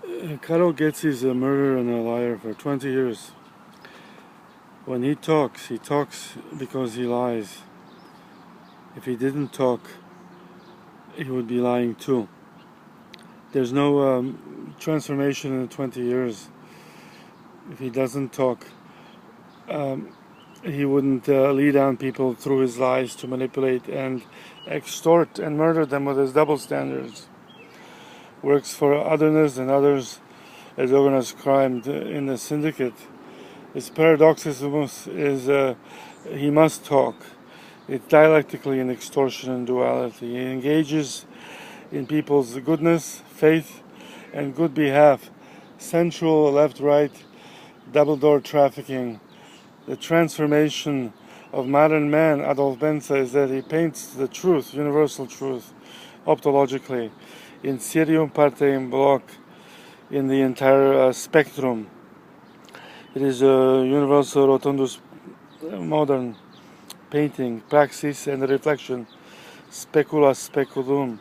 Dr. Hc is a murderer and a liar for 20 years. When he talks because he lies. If he didn't talk, he would be lying too. There's no transformation in 20 years. If he doesn't talk, he wouldn't lead on people through his lies to manipulate and extort and murder them with his double standards. Works for otherness and others as organized crime in the syndicate. His paradoxism is he must talk. It's dialectically an extortion and duality. He engages in people's goodness, faith, and good behalf. Sensual, left-right, double-door trafficking. The transformation of modern man, Adolf Benza, is that he paints the truth, universal truth, optologically, in serium partem bloc, in the entire spectrum. It is a universal rotundus modern painting, praxis and reflection, specula speculum.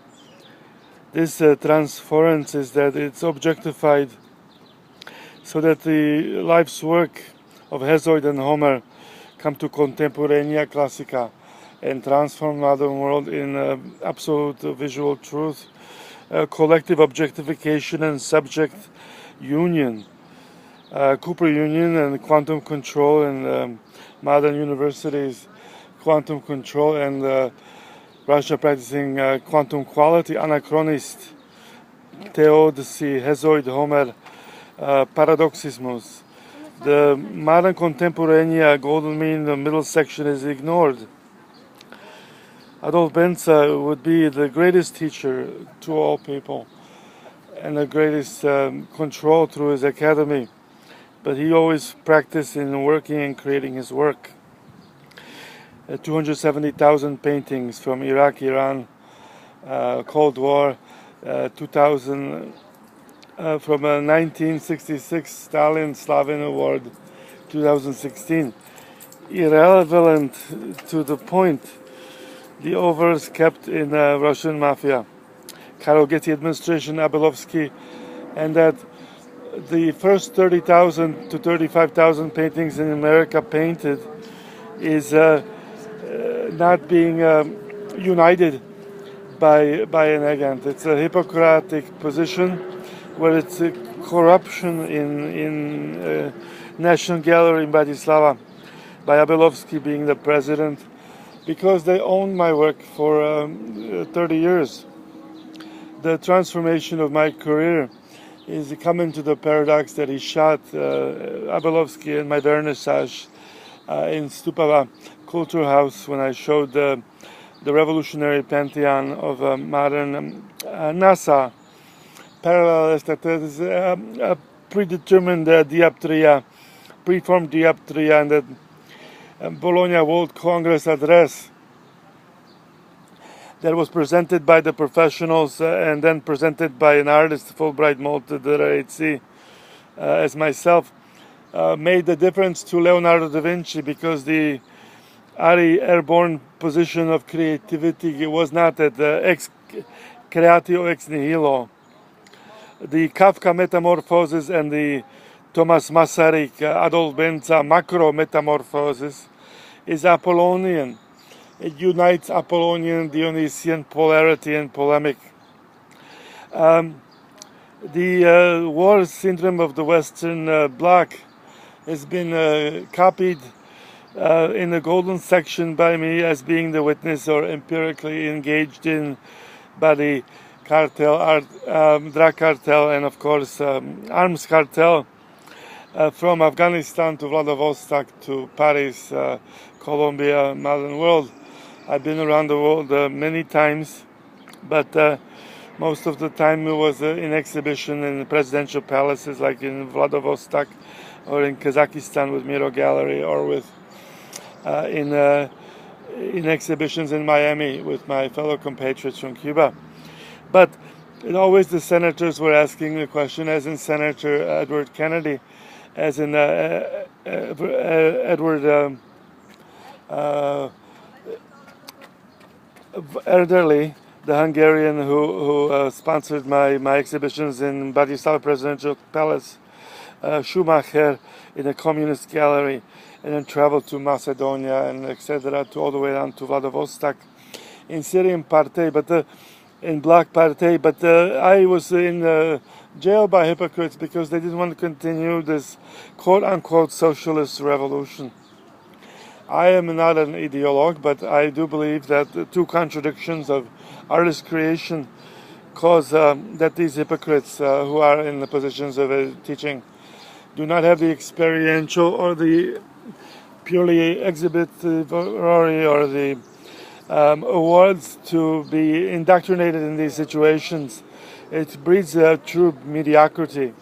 This transference is that it's objectified so that the life's work of Hesiod and Homer come to contemporanea classica and transform modern world in absolute visual truth, collective objectification and subject union. Cooper Union and quantum control in modern universities, quantum control and Russia practicing quantum quality, anachronist, theodicy, Hesiod, Homer, paradoxismus. The modern contemporanea golden mean, the middle section is ignored. Adolf Benza would be the greatest teacher to all people and the greatest control through his academy. But he always practiced in working and creating his work. 270,000 paintings from Iraq, Iran, Cold War, 2000, from 1966 Stalin Slavin Award, 2016. Irrelevant to the point, the overs kept in Russian mafia, Karol Getty administration, Abelovsky, and that the first 30,000 to 35,000 paintings in America painted is not being united by an agent. It's a Hippocratic position where it's a corruption in National Gallery in Bratislava by Abelovsky being the president because they owned my work for 30 years. The transformation of my career is coming to the paradox that he shot Abelovsky in my vernissage in Stupava Culture House when I showed the revolutionary pantheon of modern NASA parallelist, that is a predetermined dioptria, preformed dioptria, and the Bologna World Congress address that was presented by the professionals and then presented by an artist, Fulbright mold, Dr.Hc, as myself, made the difference to Leonardo da Vinci because the airborne position of creativity was not at the ex creatio ex nihilo. The Kafka metamorphosis and the Thomas Masaryk, Adolf Benza macro metamorphosis is Apollonian. It unites Apollonian, Dionysian polarity and polemic. The war syndrome of the Western Bloc has been copied in the golden section by me as being the witness or empirically engaged in by the cartel, drug cartel, and of course arms cartel from Afghanistan to Vladivostok to Paris, Colombia, modern world. I've been around the world many times, but most of the time it was in exhibition in presidential palaces like in Vladivostok or in Kazakhstan with Miro Gallery, or with in exhibitions in Miami with my fellow compatriots from Cuba. But always the senators were asking the question, as in Senator Edward Kennedy, as in Edward elderly the Hungarian who sponsored my exhibitions in Bratislava Presidential Palace, Schumacher in a communist gallery, and then traveled to Macedonia and etc. to all the way down to Vladivostok in Syrian Partey, but in Black Partey. But I was in jail by hypocrites because they didn't want to continue this quote-unquote socialist revolution. I am not an ideologue, but I do believe that the two contradictions of artist creation cause that these hypocrites who are in the positions of teaching do not have the experiential or the purely exhibitory or the awards to be indoctrinated in these situations. It breeds true mediocrity.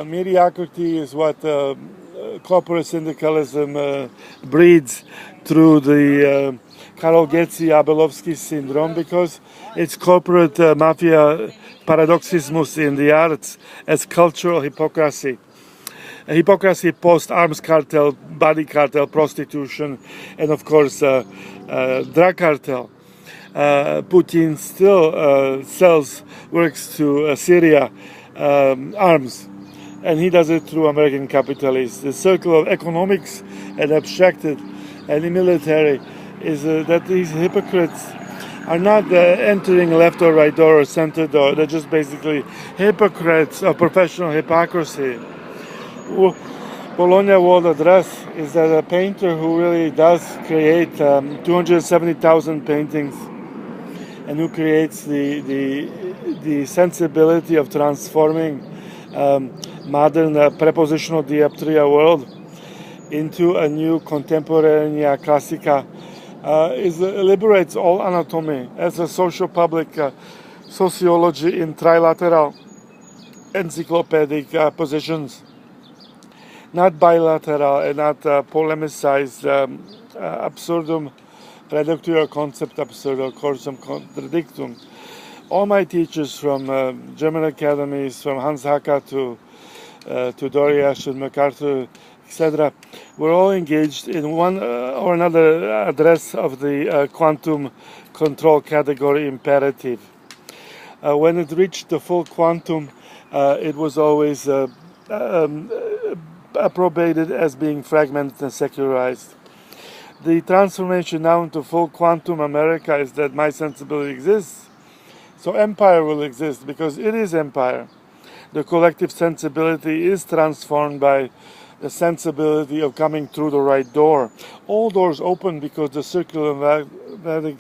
Mediocrity is what corporate syndicalism breeds through the Karol Getzi-Abelovsky syndrome, because it's corporate mafia paradoxismus in the arts as cultural hypocrisy. Hypocrisy post-arms cartel, body cartel, prostitution, and of course drug cartel. Putin still sells works to Syria, arms, and he does it through American capitalists. The circle of economics and abstracted and the military is that these hypocrites are not entering left or right door or center door. They're just basically hypocrites of professional hypocrisy. Bologna World Address is that a painter who really does create 270,000 paintings and who creates the sensibility of transforming modern prepositional dioptria world into a new contemporanea classica liberates all anatomy as a social public sociology in trilateral encyclopedic positions, not bilateral and not polemicized absurdum reductio concept absurdo cursum contradictum. All my teachers from German academies, from Hans Haka to Doriash and MacArthur, etc., were all engaged in one or another address of the quantum control category imperative. When it reached the full quantum, it was always approbated as being fragmented and secularized. The transformation now into full quantum America is that my sensibility exists, so empire will exist because it is empire. The collective sensibility is transformed by the sensibility of coming through the right door. All doors open because the circular magnetic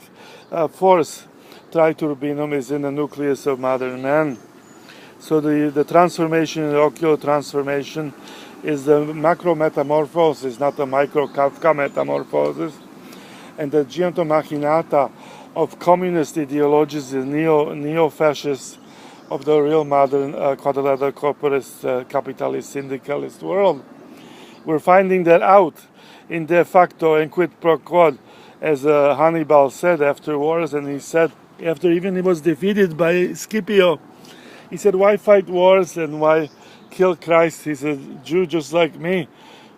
force, triturbinum, is in the nucleus of modern man. So the transformation, the ocular transformation, is the macro metamorphosis, not the micro Kafka metamorphosis. And the gianto machinata of communist ideologies, the neo-fascists of the real modern quadrilateral corporate capitalist syndicalist world. We're finding that out in de facto and quid pro quo, as Hannibal said after wars, and he said, after even he was defeated by Scipio, he said, why fight wars and why kill Christ? He's a Jew just like me.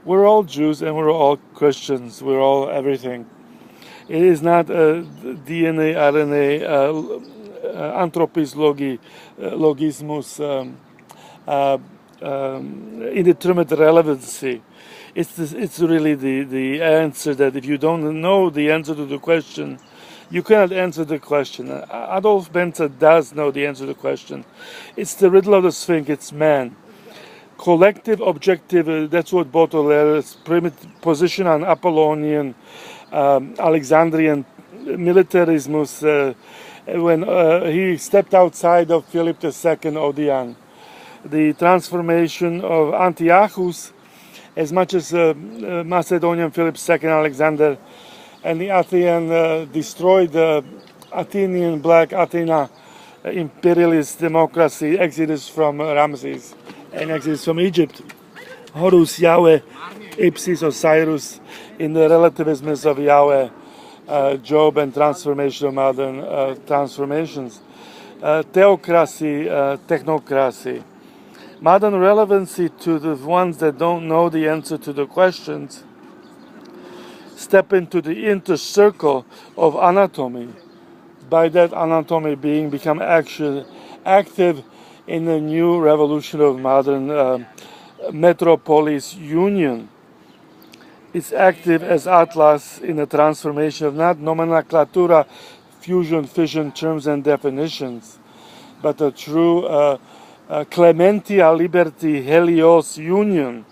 We're all Jews and we're all Christians. We're all everything. It is not DNA, RNA, anthropis logismus, indeterminate relevancy. It's really the answer that if you don't know the answer to the question, you cannot answer the question. Adolf Benza does know the answer to the question. It's the riddle of the Sphinx. It's man. Collective, objective, that's what Baudelaire's position on Apollonian, Alexandrian militarismus, when he stepped outside of Philip II Odeon. The transformation of Antiochus, as much as Macedonian Philip II Alexander, and the Athenian destroyed the Athenian Black Athena imperialist democracy, exodus from Ramses and exodus from Egypt. Horus Yahweh, Ipsis Osiris, in the relativisms of Yahweh, Job and transformation of modern transformations. Theocracy, technocracy. Modern relevancy to the ones that don't know the answer to the questions step into the inner circle of anatomy, by that anatomy being become active in the new revolution of modern metropolis union. It's active as atlas in the transformation of not nomenclatura, fusion, fission, terms and definitions, but a true clementia liberty helios union